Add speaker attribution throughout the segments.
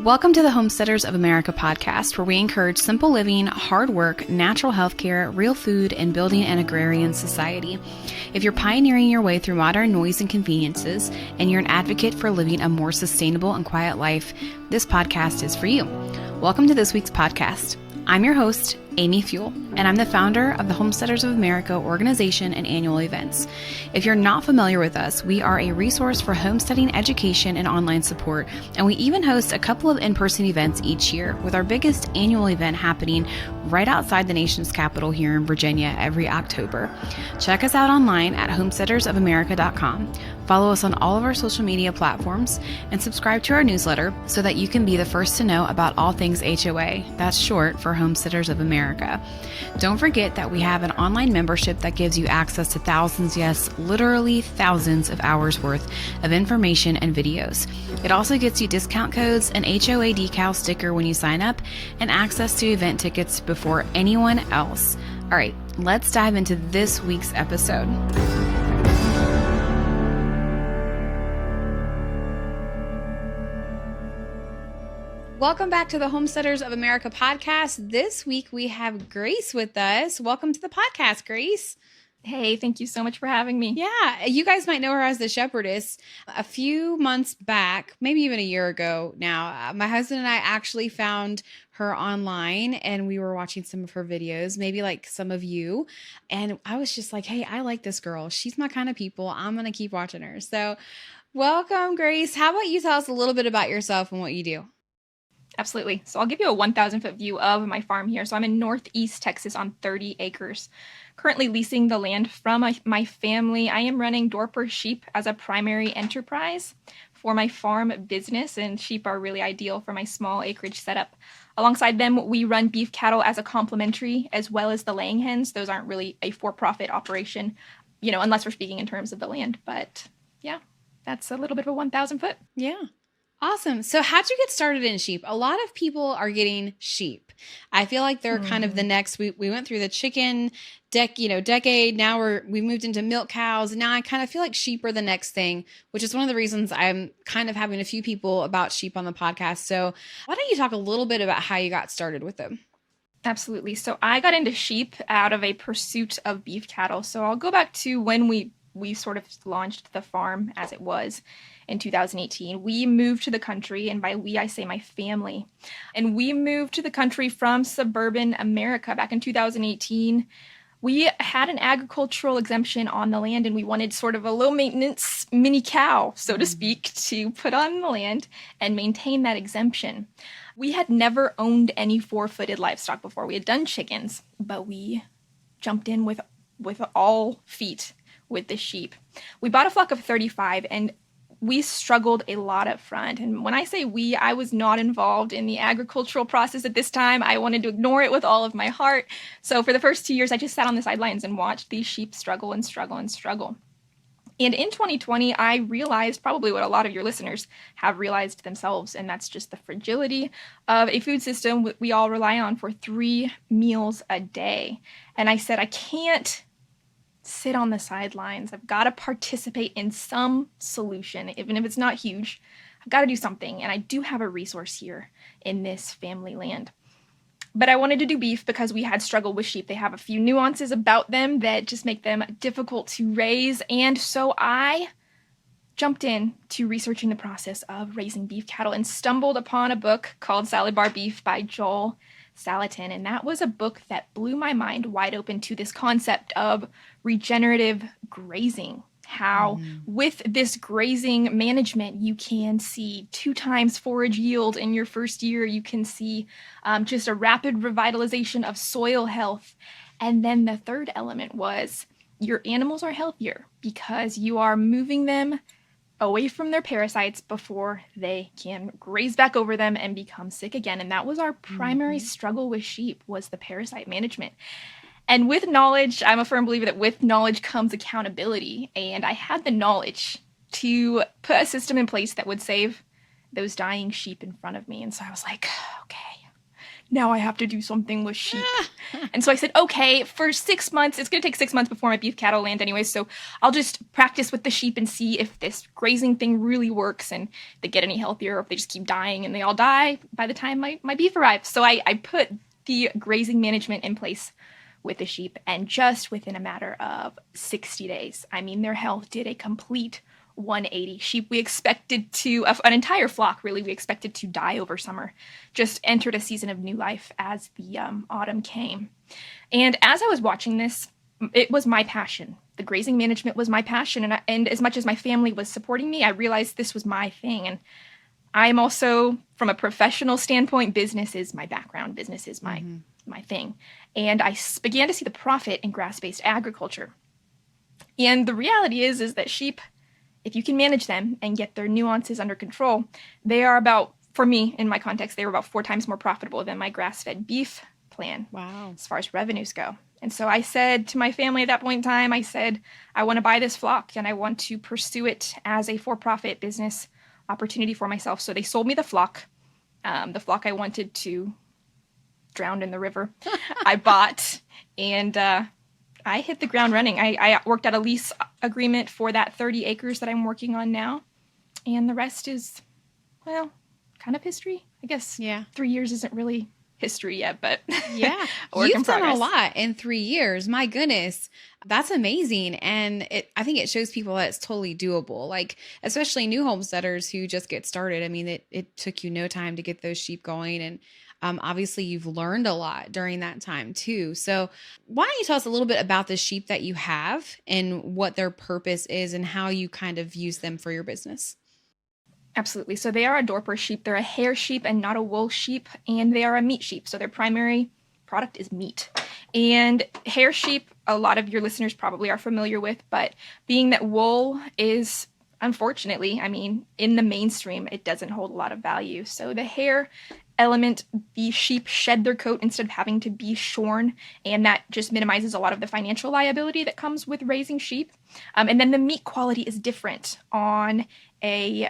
Speaker 1: Welcome to the Homesteaders of America podcast, where we encourage simple living, hard work, natural health care, real food, and building an agrarian society. If you're pioneering your way through modern noise and conveniences, and you're an advocate for living a more sustainable and quiet life, this podcast is for you. Welcome to this week's podcast. I'm your host, Amy Fuel, and I'm the founder of the Homesteaders of America organization and annual events. If you're not familiar with us, we are a resource for homesteading education and online support, and we even host a couple of in-person events each year, with our biggest annual event happening right outside the nation's capital here in Virginia every October. Check us out online at homesteadersofamerica.com. Follow us on all of our social media platforms and subscribe to our newsletter so that you can be the first to know about all things HOA. That's short for Homesteaders of America. Don't forget that we have an online membership that gives you access to thousands, yes, literally thousands of hours worth of information and videos. It also gets you discount codes, an HOA decal sticker when you sign up, and access to event tickets before anyone else. All right, let's dive into this week's episode. Welcome back to the Homesteaders of America podcast. This week we have Grace with us. Welcome to the podcast, Grace.
Speaker 2: Hey, thank you so much for having me.
Speaker 1: Yeah, you guys might know her as the Shepherdess. A few months back, maybe even a year ago now, my husband and I actually found her online and we were watching some of her videos, maybe like some of you. And I was just like, hey, I like this girl. She's my kind of people. I'm going to keep watching her. So welcome, Grace. How about you tell us a little bit about yourself and what you do?
Speaker 2: Absolutely. So I'll give you a 1,000-foot view of my farm here. So I'm in Northeast Texas on 30 acres, currently leasing the land from my family. I am running Dorper Sheep as a primary enterprise for my farm business, and sheep are really ideal for my small acreage setup. Alongside them, we run beef cattle as a complementary, as well as the laying hens. Those aren't really a for-profit operation, unless we're speaking in terms of the land. But yeah, that's a little bit of a 1,000 foot.
Speaker 1: Yeah. Awesome. So how'd you get started in sheep? A lot of people are getting sheep. I feel like they're kind of the next, we went through the chicken decade. Now we moved into milk cows. And now I kind of feel like sheep are the next thing, which is one of the reasons I'm kind of having a few people about sheep on the podcast. So why don't you talk a little bit about how you got started with them?
Speaker 2: Absolutely. So I got into sheep out of a pursuit of beef cattle. So I'll go back to when we sort of launched the farm as it was in 2018. We moved to the country, and by we, I say my family. And we moved to the country from suburban America back in 2018. We had an agricultural exemption on the land, and we wanted sort of a low-maintenance mini cow, so to speak, to put on the land and maintain that exemption. We had never owned any four-footed livestock before. We had done chickens, but we jumped in with all feet with the sheep. We bought a flock of 35, and we struggled a lot up front. And when I say we, I was not involved in the agricultural process at this time. I wanted to ignore it with all of my heart. So for the first 2 years, I just sat on the sidelines and watched these sheep struggle and struggle and struggle. And in 2020, I realized probably what a lot of your listeners have realized themselves, and that's just the fragility of a food system we all rely on for 3 meals a day. And I said, I can't sit on the sidelines. I've got to participate in some solution, even if it's not huge. I've got to do something, and I do have a resource here in this family land. But I wanted to do beef because we had struggled with sheep. They have a few nuances about them that just make them difficult to raise, and so I jumped in to researching the process of raising beef cattle and stumbled upon a book called Salad Bar Beef by Joel Salatin, and that was a book that blew my mind wide open to this concept of regenerative grazing. How with this grazing management, you can see 2 times forage yield in your first year. You can see just a rapid revitalization of soil health. And then the third element was your animals are healthier because you are moving them away from their parasites before they can graze back over them and become sick again. And that was our primary struggle with sheep, was the parasite management. And with knowledge, I'm a firm believer that with knowledge comes accountability. And I had the knowledge to put a system in place that would save those dying sheep in front of me. And so I was like, okay, now I have to do something with sheep. And so I said, okay, for 6 months, it's going to take 6 months before my beef cattle land anyway, so I'll just practice with the sheep and see if this grazing thing really works and they get any healthier, or if they just keep dying and they all die by the time my beef arrives. So I put the grazing management in place with the sheep, and just within a matter of 60 days, I mean, their health did a complete 180. Sheep we expected to, an entire flock really, we expected to die over summer, just entered a season of new life as the autumn came. And as I was watching this, it was my passion. The grazing management was my passion, and as much as my family was supporting me, I realized this was my thing. And I'm also, from a professional standpoint, business is my background. Business is my thing. And I began to see the profit in grass-based agriculture. And the reality is that sheep, if you can manage them and get their nuances under control, they are about, for me, in my context, they were about 4 times more profitable than my grass-fed beef plan.
Speaker 1: Wow.
Speaker 2: As far as revenues go. And so I said to my family at that point in time, I said, I want to buy this flock and I want to pursue it as a for-profit business opportunity for myself. So they sold me the flock I wanted to drown in the river. I bought, and I hit the ground running. I worked out a lease agreement for that 30 acres that I'm working on now. And the rest is, well, kind of history, I guess.
Speaker 1: Yeah.
Speaker 2: 3 years isn't really history yet, but
Speaker 1: yeah, you've done a lot in 3 years. My goodness, that's amazing. And I think it shows people that it's totally doable. Like, especially new homesteaders who just get started. I mean, it took you no time to get those sheep going, and obviously you've learned a lot during that time too. So why don't you tell us a little bit about the sheep that you have and what their purpose is and how you kind of use them for your business?
Speaker 2: Absolutely. So they are a Dorper sheep. They're a hair sheep and not a wool sheep, and they are a meat sheep. So their primary product is meat. And hair sheep, a lot of your listeners probably are familiar with, but being that wool is, unfortunately, I mean, in the mainstream, it doesn't hold a lot of value. So the hair element, the sheep shed their coat instead of having to be shorn, and that just minimizes a lot of the financial liability that comes with raising sheep. And then the meat quality is different on a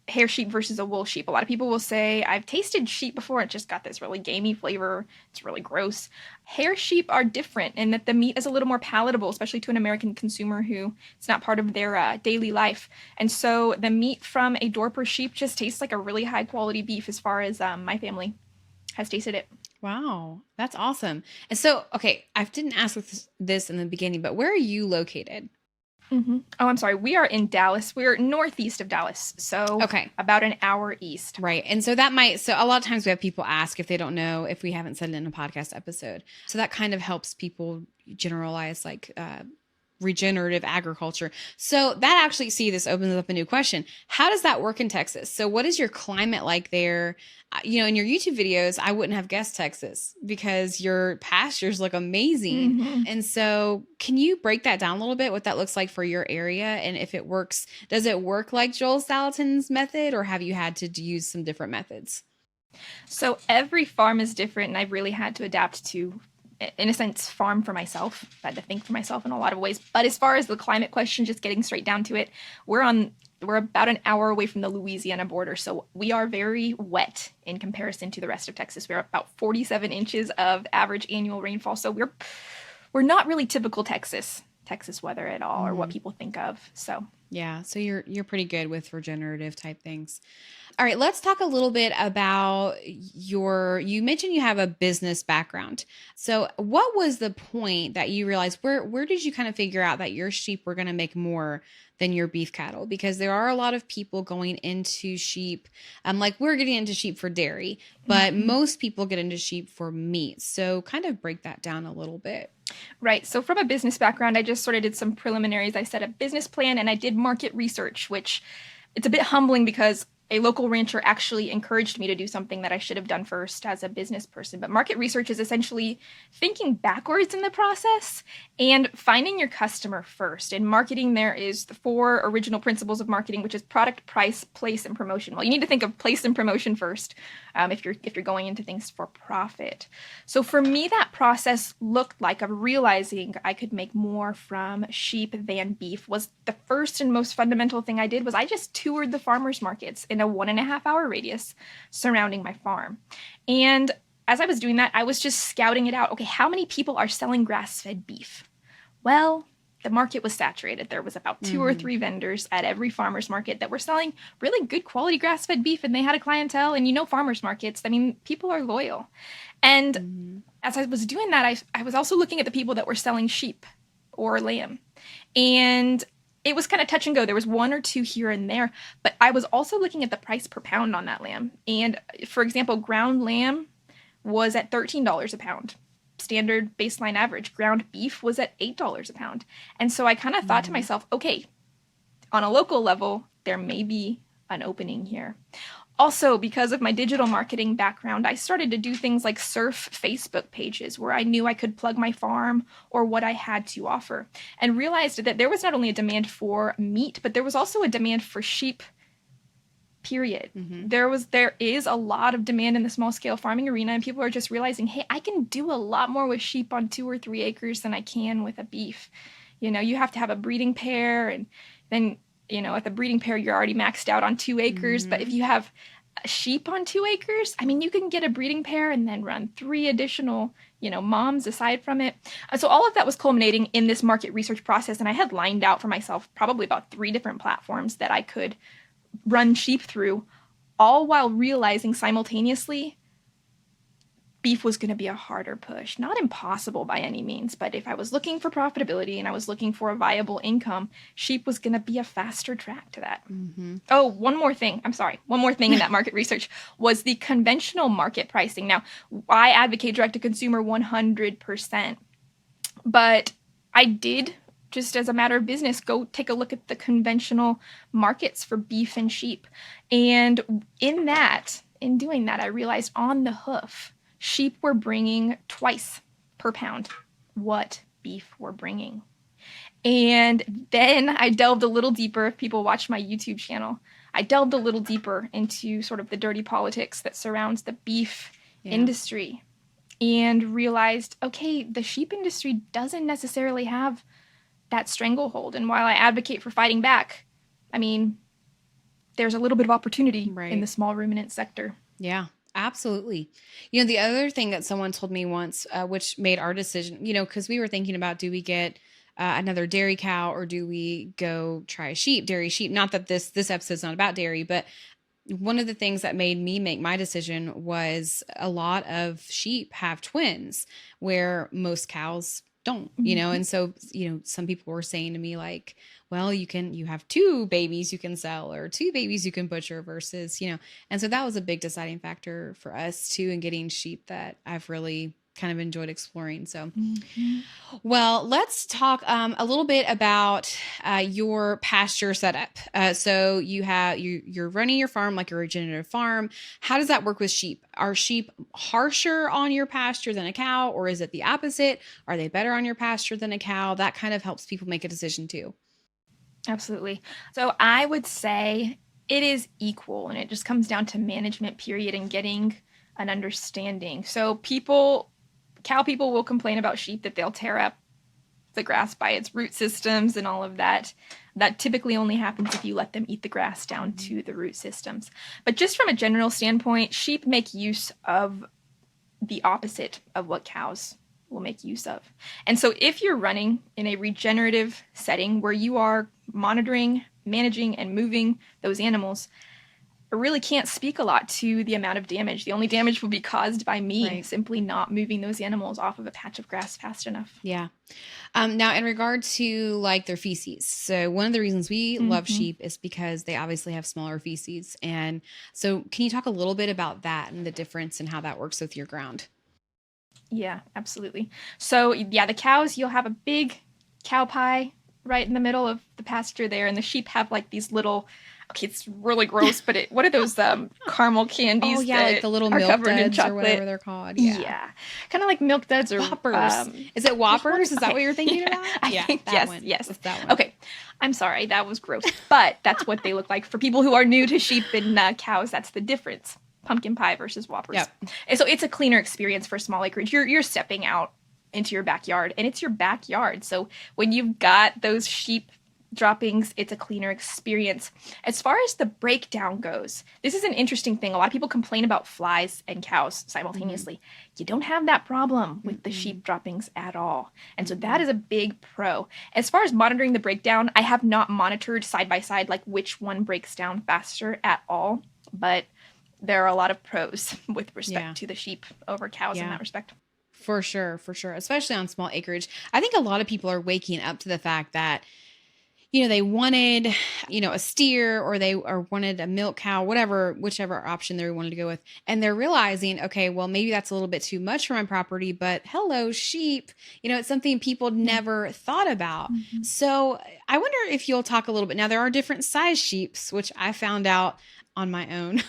Speaker 2: hair sheep versus a wool sheep. A lot of people will say, I've tasted sheep before, it just got this really gamey flavor, it's really gross. Hair sheep are different in that the meat is a little more palatable, especially to an American consumer who it's not part of their daily life. And so the meat from a Dorper sheep just tastes like a really high quality beef as far as my family has tasted it.
Speaker 1: Wow, that's awesome. And so, okay, I didn't ask this in the beginning, but where are you located?
Speaker 2: Mm-hmm. Oh, I'm sorry. We are in Dallas. We're northeast of Dallas. So about an hour east.
Speaker 1: Right. And so that so a lot of times we have people ask if they don't know, if we haven't said it in a podcast episode. So that kind of helps people generalize like regenerative agriculture. So that actually, this opens up a new question. How does that work in Texas? So what is your climate like there? In your YouTube videos, I wouldn't have guessed Texas because your pastures look amazing. Mm-hmm. And so can you break that down a little bit, what that looks like for your area? And if it works, does it work like Joel Salatin's method, or have you had to use some different methods?
Speaker 2: So every farm is different, and I've really had to adapt to, in a sense, farm for myself. I had to think for myself in a lot of ways. But as far as the climate question, just getting straight down to it, we're about an hour away from the Louisiana border. So we are very wet in comparison to the rest of Texas. We're about 47 inches of average annual rainfall. So we're not really typical Texas weather at all, or what people think of. So
Speaker 1: yeah, so you're pretty good with regenerative type things. All right, let's talk a little bit about you mentioned you have a business background. So what was the point that you realized, where did you kind of figure out that your sheep were going to make more than your beef cattle? Because there are a lot of people going into sheep, like we're getting into sheep for dairy, but most people get into sheep for meat. So kind of break that down a little bit.
Speaker 2: Right. So from a business background, I just sort of did some preliminaries. I set a business plan and I did market research, which it's a bit humbling because a local rancher actually encouraged me to do something that I should have done first as a business person. But market research is essentially thinking backwards in the process and finding your customer first. In marketing, there is the 4 original principles of marketing, which is product, price, place, and promotion. Well, you need to think of place and promotion first if you're going into things for profit. So for me, that process looked like of realizing I could make more from sheep than beef. Was the first and most fundamental thing I did was I just toured the farmers markets in a 1.5 hour radius surrounding my farm. And as I was doing that, I was just scouting it out. Okay, how many people are selling grass-fed beef? Well, the market was saturated. There was about 2 or 3 vendors at every farmer's market that were selling really good quality grass-fed beef, and they had a clientele. And farmers markets, I mean, people are loyal. And as I was doing that, I was also looking at the people that were selling sheep or lamb. And it was kind of touch and go. There was 1 or 2 here and there, but I was also looking at the price per pound on that lamb. And for example, ground lamb was at $13 a pound. Standard baseline average. Ground beef was at $8 a pound. And so I kind of thought to myself, okay, on a local level, there may be an opening here. Also, because of my digital marketing background, I started to do things like surf Facebook pages where I knew I could plug my farm or what I had to offer, and realized that there was not only a demand for meat, but there was also a demand for sheep, period. There is a lot of demand in the small scale farming arena, and people are just realizing, hey, I can do a lot more with sheep on 2 or 3 acres than I can with a beef. You have to have a breeding pair, and then, at the breeding pair, you're already maxed out on 2 acres. But if you have a sheep on 2 acres, I mean, you can get a breeding pair and then run 3 additional, moms aside from it. So all of that was culminating in this market research process. And I had lined out for myself probably about 3 different platforms that I could run sheep through, all while realizing simultaneously beef was going to be a harder push. Not impossible by any means, but if I was looking for profitability and I was looking for a viable income, sheep was going to be a faster track to that. Oh, one more thing in that market research was the conventional market pricing. Now, I advocate direct-to-consumer 100%, but I did, just as a matter of business, go take a look at the conventional markets for beef and sheep. And in doing that, I realized on the hoof, sheep were bringing twice per pound what beef were bringing. And then I delved a little deeper. If people watch my YouTube channel, I delved a little deeper into sort of the dirty politics that surrounds the beef industry, and realized, okay, the sheep industry doesn't necessarily have that stranglehold. And while I advocate for fighting back, I mean, there's a little bit of opportunity in the small ruminant sector.
Speaker 1: Yeah, absolutely. The other thing that someone told me once, which made our decision, because we were thinking about, do we get another dairy cow or do we go try a dairy sheep? Not that this episode's not about dairy, but one of the things that made me make my decision was a lot of sheep have twins where most cows don't, and so, some people were saying to me like, well, you have 2 babies you can sell or 2 babies you can butcher versus, and so that was a big deciding factor for us too in getting sheep that I've really kind of enjoyed exploring. So, well, let's talk a little bit about your pasture setup. So you're running your farm like a regenerative farm. How does that work with sheep? Are sheep harsher on your pasture than a cow, or is it the opposite? Are they better on your pasture than a cow? That kind of helps people make a decision too.
Speaker 2: Absolutely. So I would say it is equal, and it just comes down to management, period, and getting an understanding. So cow people will complain about sheep that they'll tear up the grass by its root systems and all of that. That typically only happens if you let them eat the grass down to the root systems. But just from a general standpoint, sheep make use of the opposite of what cows will make use of. And so if you're running in a regenerative setting where you are monitoring, managing, and moving those animals, I really can't speak a lot to the amount of damage. The only damage will be caused by me simply not moving those animals off of a patch of grass fast enough.
Speaker 1: Yeah. Now, in regard to like their feces, so one of the reasons we love sheep is because they obviously have smaller feces. And so can you talk a little bit about that and the difference and how that works with your ground?
Speaker 2: Yeah, absolutely. So the cows, you'll have a big cow pie right in the middle of the pasture there. And the sheep have like these little, okay, it's really gross, but what are those caramel candies?
Speaker 1: Oh yeah, like the little milk duds or whatever they're called.
Speaker 2: Yeah. Kind of like milk duds or
Speaker 1: Whoppers. Is it Whoppers? Is that what you're thinking about?
Speaker 2: I think yes.
Speaker 1: It's that one.
Speaker 2: Okay. I'm sorry, that was gross, but that's what they look like. For people who are new to sheep and cows, that's the difference. Pumpkin pie versus Whoppers.
Speaker 1: Yep.
Speaker 2: And so it's a cleaner experience for small acreage. You're stepping out into your backyard, and it's your backyard. So when you've got those sheep droppings, it's a cleaner experience. As far as the breakdown goes, this is an interesting thing. A lot of people complain about flies and cows simultaneously. You don't have that problem with the sheep droppings at all. And so that is a big pro. As far as monitoring the breakdown, I have not monitored side by side like which one breaks down faster at all, but there are a lot of pros with respect to the sheep over cows in that respect.
Speaker 1: For sure. Especially on small acreage. I think a lot of people are waking up to the fact that, they wanted, a steer or wanted a milk cow, whichever option they wanted to go with. And they're realizing, okay, well, maybe that's a little bit too much for my property, but hello, sheep, it's something people never thought about. So I wonder if you'll talk a little bit. Now there are different size sheeps, which I found out on my own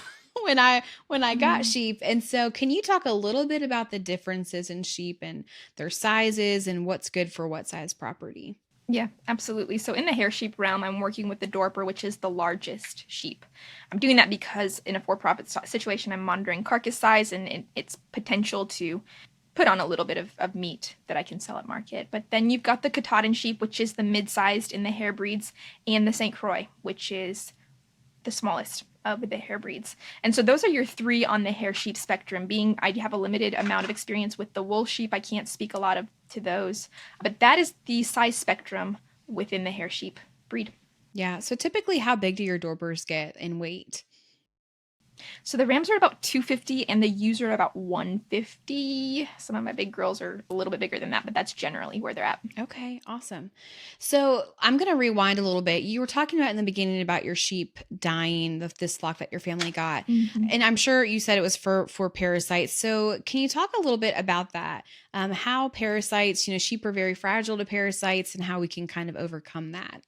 Speaker 1: when I got sheep. And so can you talk a little bit about the differences in sheep and their sizes and what's good for what size property?
Speaker 2: Yeah, absolutely. So in the hair sheep realm, I'm working with the Dorper, which is the largest sheep. I'm doing that because in a for-profit situation, I'm monitoring carcass size and its potential to put on a little bit of meat that I can sell at market. But then you've got the Katahdin sheep, which is the mid-sized in the hair breeds, and the St. Croix, which is the smallest of the hair breeds. And so those are your three on the hair sheep spectrum. Being I have a limited amount of experience with the wool sheep, I can't speak a lot to those. But that is the size spectrum within the hair sheep breed.
Speaker 1: Yeah. So typically, how big do your Dorpers get in weight?
Speaker 2: So the rams are about 250 and the ewes are about 150. Some of my big girls are a little bit bigger than that, but that's generally where they're at.
Speaker 1: Okay, awesome. So I'm going to rewind a little bit. You were talking about in the beginning about your sheep dying, this flock that your family got. And I'm sure you said it was for parasites. So can you talk a little bit about that? How parasites, sheep are very fragile to parasites and how we can kind of overcome that.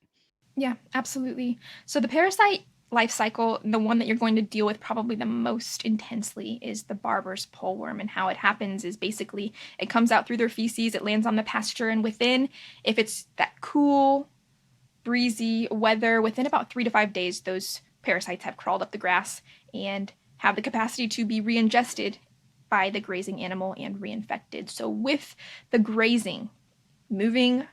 Speaker 2: Yeah, absolutely. So the parasite life cycle, the one that you're going to deal with probably the most intensely is the barber's poleworm. And how it happens is basically it comes out through their feces, it lands on the pasture, and if it's that cool, breezy weather, within about 3 to 5 days, those parasites have crawled up the grass and have the capacity to be re-ingested by the grazing animal and reinfected. So with the grazing, moving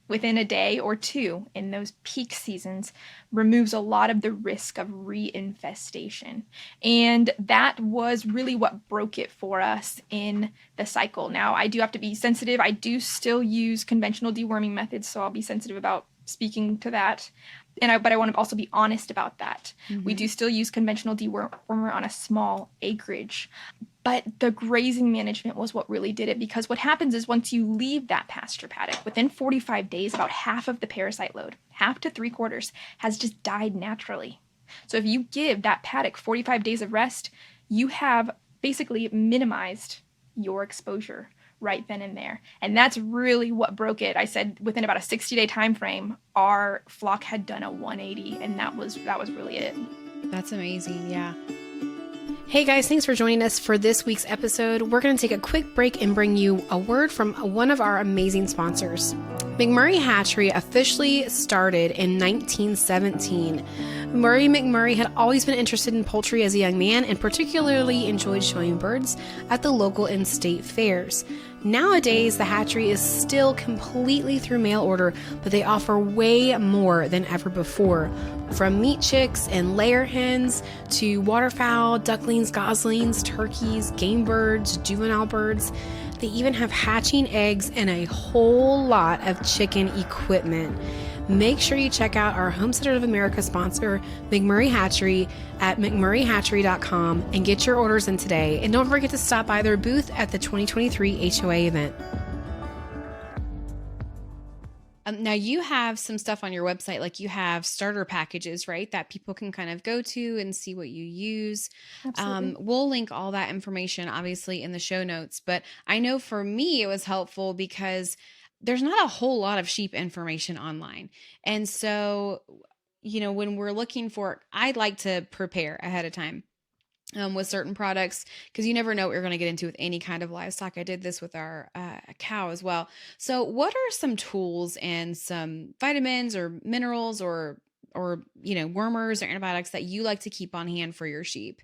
Speaker 2: within a day or two in those peak seasons removes a lot of the risk of reinfestation. And that was really what broke it for us in the cycle. Now, I do have to be sensitive. I do still use conventional deworming methods, so I'll be sensitive about speaking to that. But I want to also be honest about that. We do still use conventional dewormer on a small acreage. But the grazing management was what really did it, because what happens is once you leave that pasture paddock, within 45 days, about half of the parasite load, half to 3/4, has just died naturally. So if you give that paddock 45 days of rest, you have basically minimized your exposure right then and there. And that's really what broke it. I said within about a 60-day time frame, our flock had done a 180, and that was really it.
Speaker 1: That's amazing. Yeah. Hey guys, thanks for joining us for this week's episode. We're going to take a quick break and bring you a word from one of our amazing sponsors. McMurray Hatchery officially started in 1917. Murray McMurray had always been interested in poultry as a young man and particularly enjoyed showing birds at the local and state fairs. Nowadays, the hatchery is still completely through mail order, but they offer way more than ever before. From meat chicks and layer hens to waterfowl, ducklings, goslings, turkeys, game birds, juvenile birds. They even have hatching eggs and a whole lot of chicken equipment. Make sure you check out our Homestead of America sponsor, McMurray Hatchery, at mcmurrayhatchery.com and get your orders in today. And don't forget to stop by their booth at the 2023 HOA event. Now you have some stuff on your website, like you have starter packages, right? That people can kind of go to and see what you use. We'll link all that information obviously in the show notes, but I know for me, it was helpful because there's not a whole lot of sheep information online. And so, when we're looking for, I'd like to prepare ahead of time. With certain products, because you never know what you're going to get into with any kind of livestock. I did this with our cow as well. So what are some tools and some vitamins or minerals or wormers or antibiotics that you like to keep on hand for your sheep?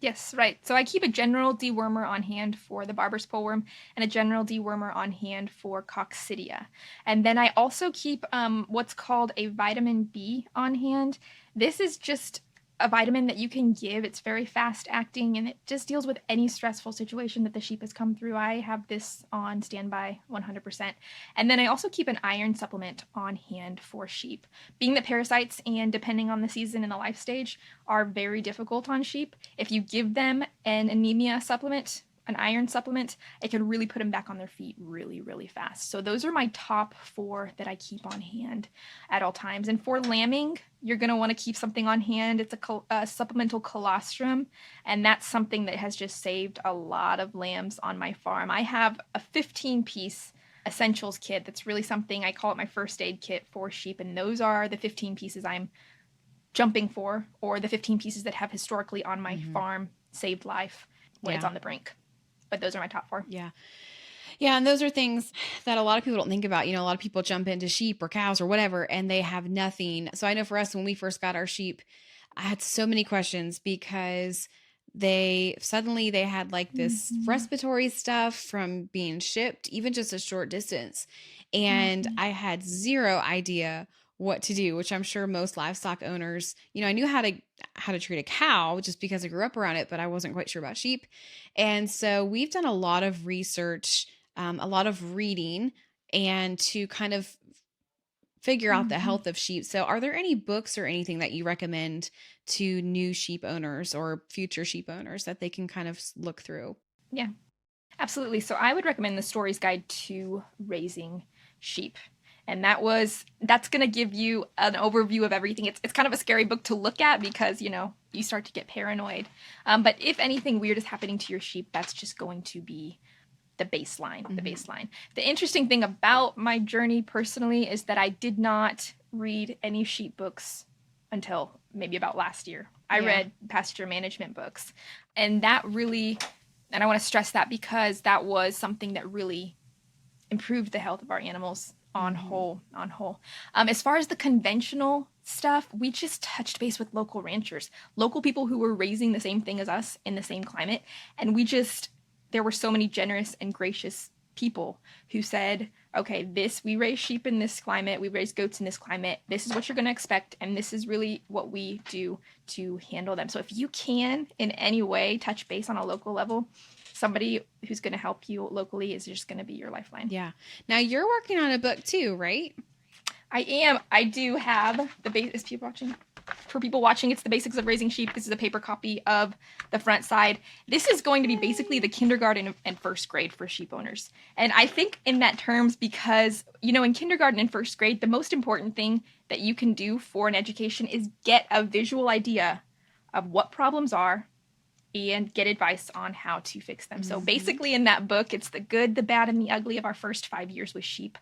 Speaker 2: Yes, right. So I keep a general dewormer on hand for the barber's poleworm and a general dewormer on hand for coccidia. And then I also keep what's called a vitamin B on hand. This is just a vitamin that you can give. It's very fast acting and it just deals with any stressful situation that the sheep has come through. I have this on standby 100%. And then I also keep an iron supplement on hand for sheep. Being that parasites and depending on the season and the life stage are very difficult on sheep, if you give them an anemia supplement, an iron supplement, it can really put them back on their feet really, really fast. So those are my top 4 that I keep on hand at all times. And for lambing, you're going to want to keep something on hand. It's a supplemental colostrum, and that's something that has just saved a lot of lambs on my farm. I have a 15-piece essentials kit that's really something, I call it my first aid kit for sheep, and those are the 15 pieces I'm jumping for, or the 15 pieces that have historically on my farm saved life when it's on the brink. But those are my top 4.
Speaker 1: Yeah. Yeah. And those are things that a lot of people don't think about. You know, a lot of people jump into sheep or cows or whatever, and they have nothing. So I know for us, when we first got our sheep, I had so many questions because they had like this respiratory stuff from being shipped, even just a short distance. And I had zero idea what to do, which I'm sure most livestock owners, you know, I knew how to treat a cow just because I grew up around it, but I wasn't quite sure about sheep. And so we've done a lot of research, a lot of reading, and to kind of figure out the health of sheep. So are there any books or anything that you recommend to new sheep owners or future sheep owners that they can kind of look through?
Speaker 2: Yeah, absolutely. So I would recommend the Story's Guide to Raising Sheep. And that's going to give you an overview of everything. It's kind of a scary book to look at because, you know, you start to get paranoid. But if anything weird is happening to your sheep, that's just going to be the baseline. The interesting thing about my journey personally is that I did not read any sheep books until maybe about last year. I read pasture management books. And that really, and I want to stress that because that was something that really improved the health of our animals on whole. As far as the conventional stuff, we just touched base with local ranchers, local people who were raising the same thing as us in the same climate. And there were so many generous and gracious people who said, okay, we raise sheep in this climate, we raise goats in this climate, this is what you're going to expect, and this is really what we do to handle them. So if you can in any way touch base on a local level, somebody who's going to help you locally is just going to be your lifeline.
Speaker 1: Yeah. Now you're working on a book too, right?
Speaker 2: I am. I do have is people watching? For people watching, it's The Basics of Raising Sheep. This is a paper copy of the front side. This is going to be basically the kindergarten and first grade for sheep owners. And I think in that terms because, you know, in kindergarten and first grade, the most important thing that you can do for an education is get a visual idea of what problems are and get advice on how to fix them. So basically in that book, it's the good, the bad, and the ugly of our first 5 years with sheep.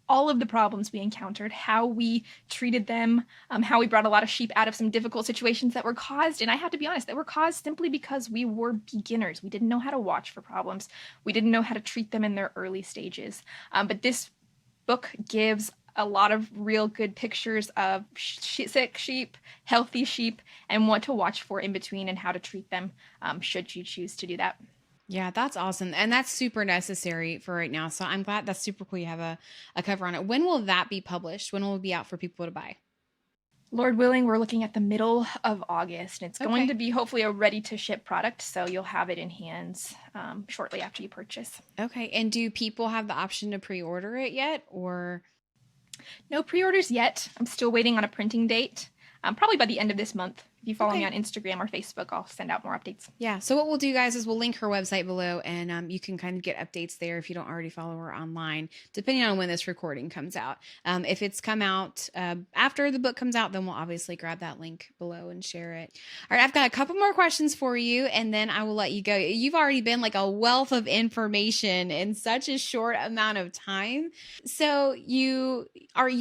Speaker 2: All of the problems we encountered, how we treated them, how we brought a lot of sheep out of some difficult situations that were caused, and I have to be honest, that were caused simply because we were beginners. We didn't know how to watch for problems. We didn't know how to treat them in their early stages. But this book gives a lot of real good pictures of sick sheep, healthy sheep, and what to watch for in between and how to treat them should you choose to do that.
Speaker 1: Yeah, that's awesome. And that's super necessary for right now. So I'm glad that's super cool. You have a cover on it. When will that be published? When will it be out for people to buy?
Speaker 2: Lord willing, we're looking at the middle of August, and it's going to be hopefully a ready-to-ship product, so you'll have it in hands shortly after you purchase.
Speaker 1: Okay. And do people have the option to pre-order it yet, or?
Speaker 2: No pre-orders yet. I'm still waiting on a printing date. Probably by the end of this month. If you follow me on Instagram or Facebook, I'll send out more updates.
Speaker 1: Yeah. So what we'll do, guys, is we'll link her website below, and you can kind of get updates there if you don't already follow her online, depending on when this recording comes out. If it's come out after the book comes out, then we'll obviously grab that link below and share it. All right. I've got a couple more questions for you, and then I will let you go. You've already been like a wealth of information in such a short amount of time. So you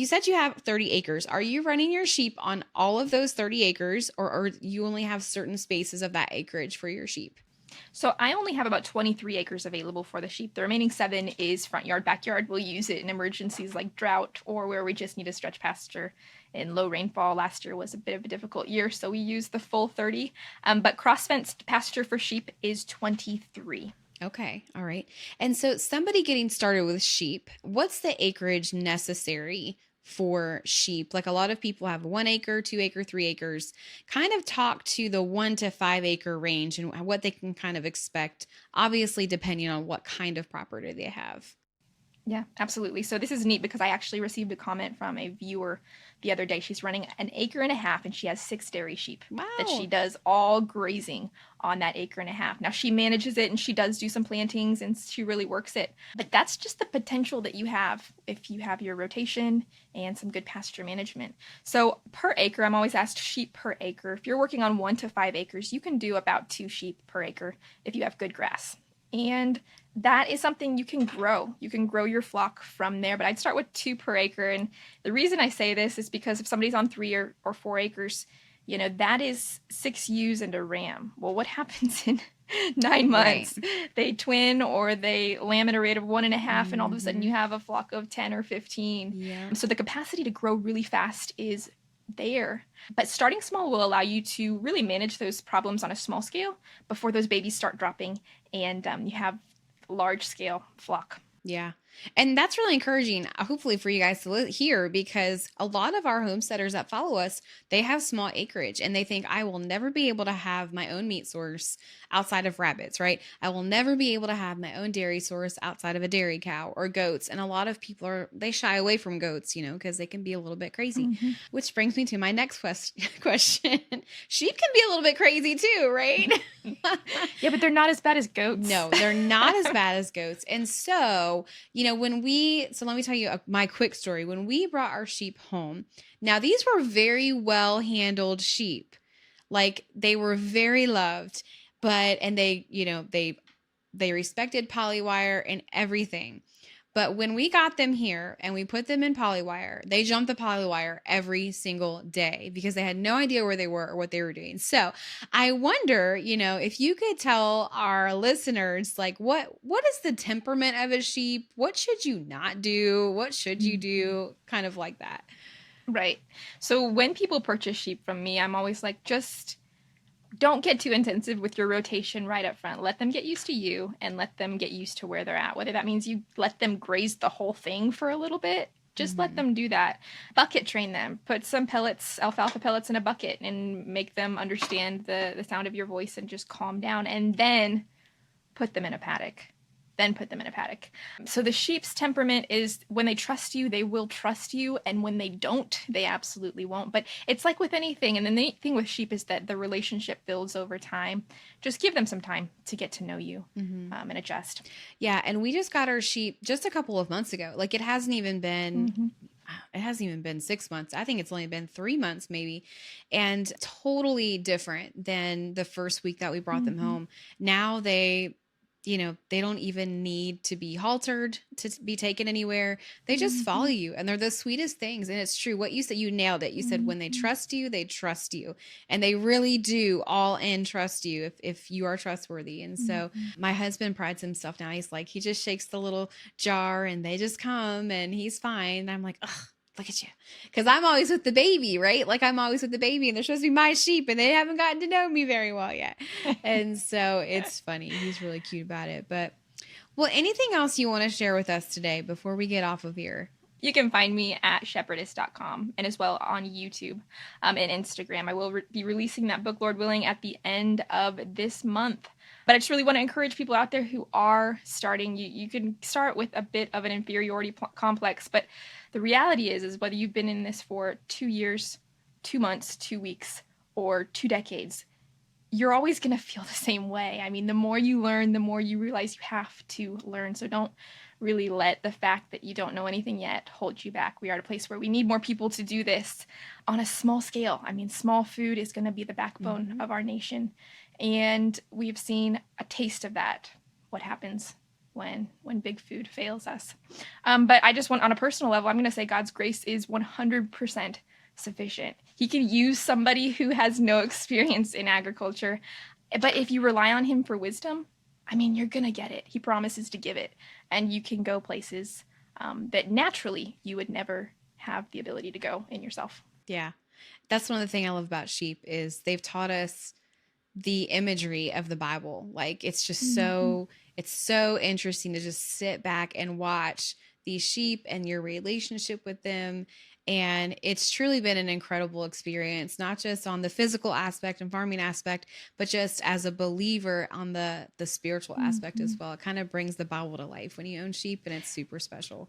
Speaker 1: said you have 30 acres. Are you running your sheep on all of those 30 acres, or you only have certain spaces of that acreage for your sheep?
Speaker 2: So I only have about 23 acres available for the sheep. The remaining 7 is front yard, backyard. We'll use it in emergencies like drought or where we just need to stretch pasture in low rainfall. Last year was a bit of a difficult year, so we used the full 30. But cross-fenced pasture for sheep is 23.
Speaker 1: Okay. All right. And so somebody getting started with sheep, what's the acreage necessary for sheep? Like a lot of people have 1 acre, 2 acre, 3 acres. Kind of talk to the 1 to 5 acre range and what they can kind of expect, obviously depending on what kind of property they have.
Speaker 2: Yeah, absolutely. So this is neat because I actually received a comment from a viewer the other day. She's running 1.5 acres and she has 6 dairy sheep that she
Speaker 1: Wow.
Speaker 2: does all grazing on that 1.5 acres. Now she manages it and she does do some plantings and she really works it. But that's just the potential that you have if you have your rotation and some good pasture management. So per acre, I'm always asked sheep per acre. If you're working on 1 to 5 acres, you can do about 2 sheep per acre if you have good grass. And that is something you can grow. You can grow your flock from there, but I'd start with 2 per acre. And the reason I say this is because if somebody's on 3 or 4 acres, that is 6 ewes and a ram. Well, what happens in 9 months? Right. They twin or they lamb at a rate of 1.5, and all of a sudden you have a flock of 10 or 15.
Speaker 1: Yeah.
Speaker 2: So the capacity to grow really fast is there. But starting small will allow you to really manage those problems on a small scale before those babies start dropping and you have large scale flock.
Speaker 1: Yeah. And that's really encouraging, hopefully, for you guys to hear, because a lot of our homesteaders that follow us, they have small acreage and they think, I will never be able to have my own meat source outside of rabbits, right? I will never be able to have my own dairy source outside of a dairy cow or goats. And a lot of people they shy away from goats, because they can be a little bit crazy, which brings me to my next question. Sheep can be a little bit crazy too, right?
Speaker 2: Yeah, but they're not as bad as goats.
Speaker 1: No, they're not as bad as goats. And so, so let me tell you my quick story. When we brought our sheep home, now these were very well handled sheep. Like they were very loved, and they respected polywire and everything. But when we got them here and we put them in polywire, they jumped the polywire every single day because they had no idea where they were or what they were doing. So I wonder, if you could tell our listeners, like what is the temperament of a sheep? What should you not do? What should you do? Kind of like that.
Speaker 2: Right. So when people purchase sheep from me, I'm always like, just don't get too intensive with your rotation right up front. Let them get used to you and let them get used to where they're at. Whether that means you let them graze the whole thing for a little bit, just let them do that. Bucket train them. Put some pellets, alfalfa pellets in a bucket and make them understand the sound of your voice and just calm down. And then put them in a paddock. So the sheep's temperament is when they trust you, they will trust you. And when they don't, they absolutely won't. But it's like with anything. And the neat thing with sheep is that the relationship builds over time. Just give them some time to get to know you and adjust.
Speaker 1: Yeah. And we just got our sheep just a couple of months ago. Like it hasn't even been 6 months. I think it's only been 3 months maybe. And totally different than the first week that we brought them home. Now they don't even need to be haltered to be taken anywhere. They just follow you and they're the sweetest things. And it's true. What you said, you nailed it. You said when they trust you, they trust you. And they really do all in trust you if you are trustworthy. And so my husband prides himself now. He's like, he just shakes the little jar and they just come and he's fine. And I'm like, ugh. Look at you. Because I'm always with the baby, right? Like I'm always with the baby and they're supposed to be my sheep and they haven't gotten to know me very well yet. And so it's funny. He's really cute about it. But, well, anything else you want to share with us today before we get off of here?
Speaker 2: You can find me at shepherdess.com and as well on YouTube and Instagram. I will be releasing that book, Lord willing, at the end of this month. But I just really want to encourage people out there who are starting. You can start with a bit of an inferiority complex, but the reality is whether you've been in this for 2 years, 2 months, 2 weeks, or 2 decades, you're always going to feel the same way. I mean, the more you learn, the more you realize you have to learn. So don't really let the fact that you don't know anything yet hold you back. We are at a place where we need more people to do this on a small scale. I mean, small food is going to be the backbone of our nation. And we've seen a taste of that, what happens when big food fails us. But I just want, on a personal level, I'm going to say God's grace is 100% sufficient. He can use somebody who has no experience in agriculture. But if you rely on him for wisdom, I mean, you're going to get it. He promises to give it. And you can go places that naturally you would never have the ability to go in yourself.
Speaker 1: Yeah. That's one of the things I love about sheep is they've taught us the imagery of the Bible. Like it's just it's so interesting to just sit back and watch these sheep and your relationship with them. And it's truly been an incredible experience, not just on the physical aspect and farming aspect, but just as a believer on the spiritual aspect as well. It kind of brings the Bible to life when you own sheep, and it's super special.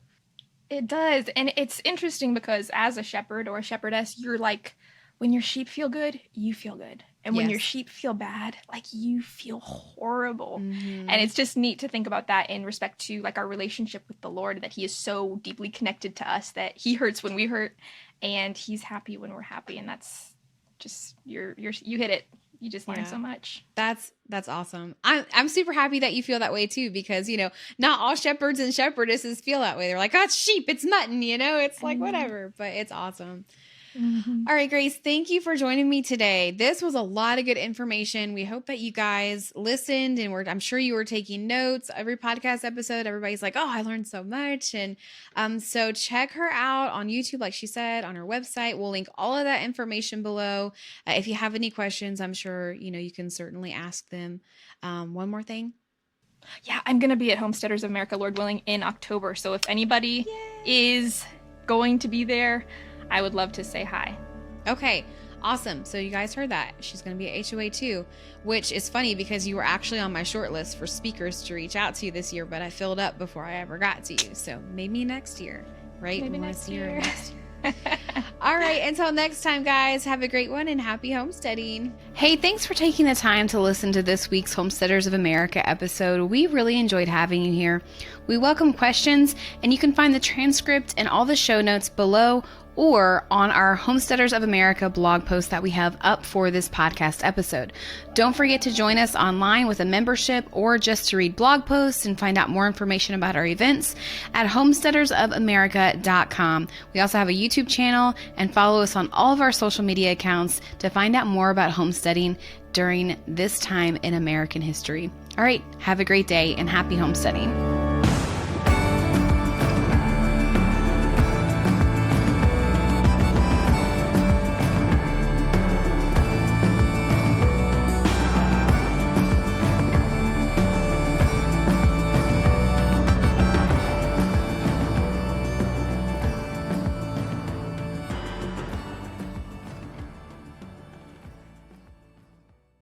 Speaker 2: It does. And it's interesting because as a shepherd or a shepherdess, you're like, when your sheep feel good, you feel good. And when your sheep feel bad, like you feel horrible. And it's just neat to think about that in respect to like our relationship with the Lord, that he is so deeply connected to us that he hurts when we hurt and he's happy when we're happy. And that's just, you hit it. You just learn so much.
Speaker 1: That's awesome. I'm super happy that you feel that way too, because, you know, not all shepherds and shepherdesses feel that way. They're like, oh, it's sheep, it's mutton, you know, it's like whatever, but it's awesome. All right, Grace, thank you for joining me today. This was a lot of good information. We hope that you guys listened, and I'm sure you were taking notes. Every podcast episode, everybody's like, oh, I learned so much. And so check her out on YouTube, like she said, on her website. We'll link all of that information below. If you have any questions, I'm sure, you know, you can certainly ask them. One more thing.
Speaker 2: Yeah, I'm going to be at Homesteaders of America, Lord willing, in October. So if anybody is going to be there, I would love to say hi.
Speaker 1: Okay, awesome. So you guys heard that. She's going to be at HOA too, which is funny because you were actually on my short list for speakers to reach out to this year, but I filled up before I ever got to you. So maybe next year, right?
Speaker 2: Maybe next year.
Speaker 1: All right. Until next time, guys, have a great one and happy homesteading. Hey, thanks for taking the time to listen to this week's Homesteaders of America episode. We really enjoyed having you here. We welcome questions, and you can find the transcript and all the show notes below or on our Homesteaders of America blog post that we have up for this podcast episode. Don't forget to join us online with a membership or just to read blog posts and find out more information about our events at homesteadersofamerica.com. We also have a YouTube channel, and follow us on all of our social media accounts to find out more about homesteading during this time in American history. All right, have a great day and happy homesteading.